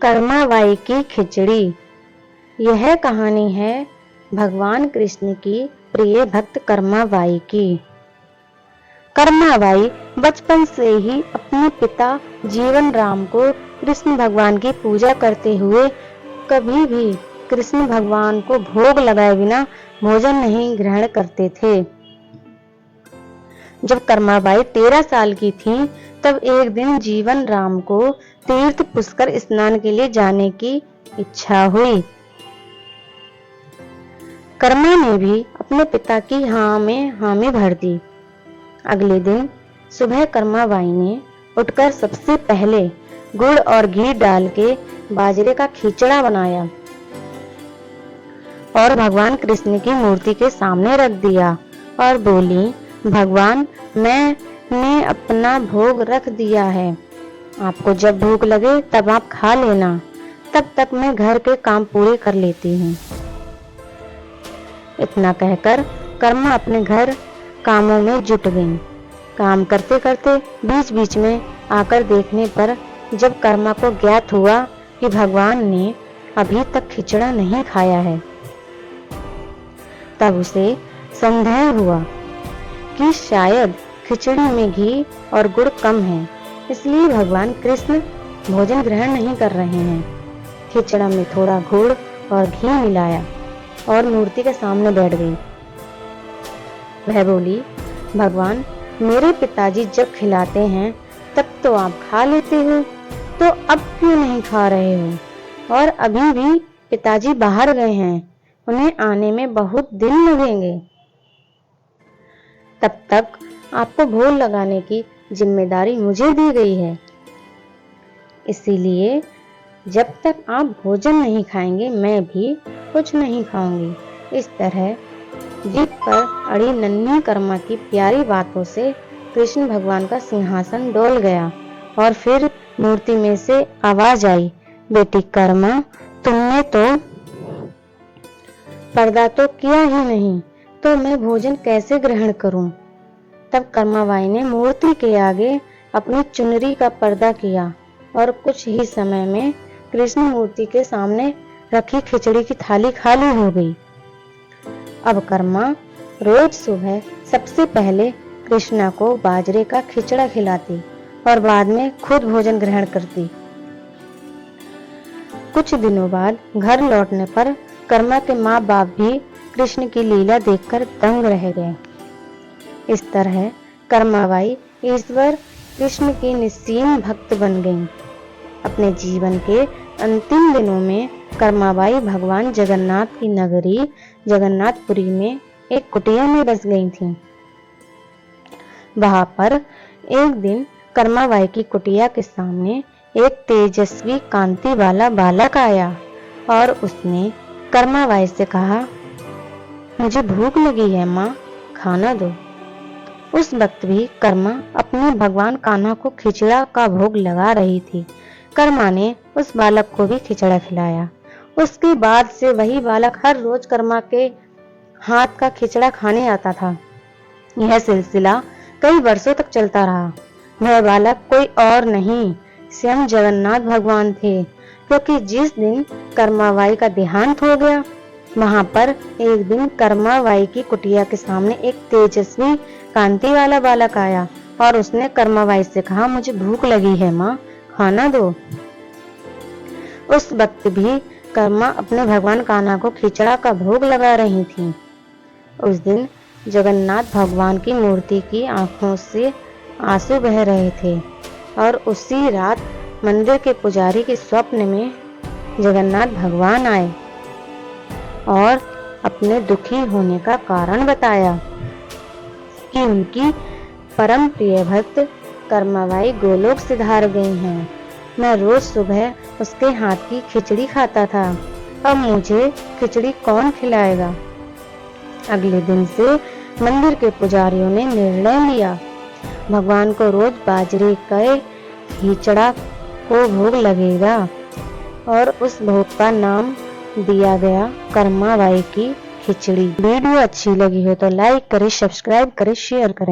कर्माबाई की खिचड़ी। यह कहानी है भगवान कृष्ण की प्रिय भक्त कर्माबाई की। कर्माबाई बचपन से ही अपने पिता जीवन राम को कृष्ण भगवान की पूजा करते हुए कभी भी कृष्ण भगवान को भोग लगाए बिना भोजन नहीं ग्रहण करते थे। जब कर्माबाई 13 साल की थी तब एक दिन जीवन राम को तीर्थ पुष्कर स्नान के लिए जाने की इच्छा हुई। कर्मा ने भी अपने पिता की हाँ में हामी भर दी। अगले दिन सुबह कर्माबाई ने उठकर सबसे पहले गुड़ और घी डाल के बाजरे का खिचड़ा बनाया और भगवान कृष्ण की मूर्ति के सामने रख दिया और बोली, भगवान, मैंने अपना भोग रख दिया है, आपको जब भूख लगे तब आप खा लेना, तब तक मैं घर के काम पूरे कर लेती हूँ। इतना कहकर कर्मा अपने घर कामों में जुट गई। काम करते करते बीच बीच में आकर देखने पर जब कर्मा को ज्ञात हुआ कि भगवान ने अभी तक खिचड़ा नहीं खाया है, तब उसे संदेह हुआ कि शायद खिचड़ी में घी और गुड़ कम है, इसलिए भगवान कृष्ण भोजन ग्रहण नहीं कर रहे हैं। खिचड़ा में थोड़ा गुड़ और घी मिलाया और मूर्ति के सामने बैठ गई। वह बोली, भगवान, मेरे पिताजी जब खिलाते हैं तब तो आप खा लेते हो, तो अब क्यों नहीं खा रहे हो? और अभी भी पिताजी बाहर गए हैं, उन्हें आने में बहुत दिन लगेंगे। तब तक आपको भोग लगाने की जिम्मेदारी मुझे दी गई है, इसीलिए जब तक आप भोजन नहीं खाएंगे मैं भी कुछ नहीं खाऊंगी। इस तरह जीभ पर अड़ी नन्ही कर्मा की प्यारी बातों से कृष्ण भगवान का सिंहासन डोल गया और फिर मूर्ति में से आवाज आई, बेटी कर्मा, तुमने तो पर्दा तो किया ही नहीं, तो मैं भोजन कैसे ग्रहण करूं? तब कर्माबाई ने मूर्ति के आगे अपनी चुनरी का पर्दा किया और कुछ ही समय में कृष्ण मूर्ति के सामने रखी खिचड़ी की थाली खाली हो गई। अब कर्मा रोज सुबह सबसे पहले कृष्णा को बाजरे का खिचड़ा खिलाती और बाद में खुद भोजन ग्रहण करती। कुछ दिनों बाद घर लौटने पर कर्मा के माँ बाप भी कृष्ण की लीला देखकर दंग रह गए। इस तरह कर्माबाई ईश्वर कृष्ण की निस्सीम भक्त बन गईं। अपने जीवन के अंतिम दिनों में कर्माबाई भगवान जगन्नाथ की नगरी जगन्नाथपुरी में एक कुटिया में बस गई थीं। वहां पर एक दिन कर्माबाई की कुटिया के सामने एक तेजस्वी कांति वाला बालक आया और उसने कर्माबाई से कहा, मुझे भूख लगी है माँ, खाना दो। उस वक्त भी कर्मा अपने भगवान कान्हा को खिचड़ा का भोग लगा रही थी। कर्मा ने उस बालक को भी खिचड़ा खिलाया। उसके बाद से वही बालक हर रोज कर्मा के हाथ का खिचड़ा खाने आता था। यह सिलसिला कई वर्षों तक चलता रहा। वह बालक कोई और नहीं, स्वयं जगन्नाथ भगवान थे, क्योंकि जिस दिन कर्माबाई का देहांत हो गया, वहां पर एक दिन कर्माबाई की कुटिया के सामने एक तेजस्वी कांति वाला बालक आया और उसने कर्माबाई से कहा, मुझे भूख लगी है माँ, खाना दो। उस वक्त भी कर्मा अपने भगवान कान्हा को खिचड़ा का भोग लगा रही थी। उस दिन जगन्नाथ भगवान की मूर्ति की आंखों से आंसू बह रहे थे और उसी रात मंदिर के पुजारी के स्वप्न में जगन्नाथ भगवान आए और अपने दुखी होने का कारण बताया कि उनकी परम प्रिय भक्त कर्माबाई गोलोक सिधार गई हैं। मैं रोज सुबह उसके हाथ की खिचड़ी खाता था, अब मुझे खिचड़ी कौन खिलाएगा? अगले दिन से मंदिर के पुजारियों ने निर्णय लिया, भगवान को रोज बाजरे के खिचड़ा को भोग लगेगा और उस भोग का नाम दिया गया कर्माबाई की खिचड़ी। वीडियो अच्छी लगी हो तो लाइक करें, सब्सक्राइब करें, शेयर करें।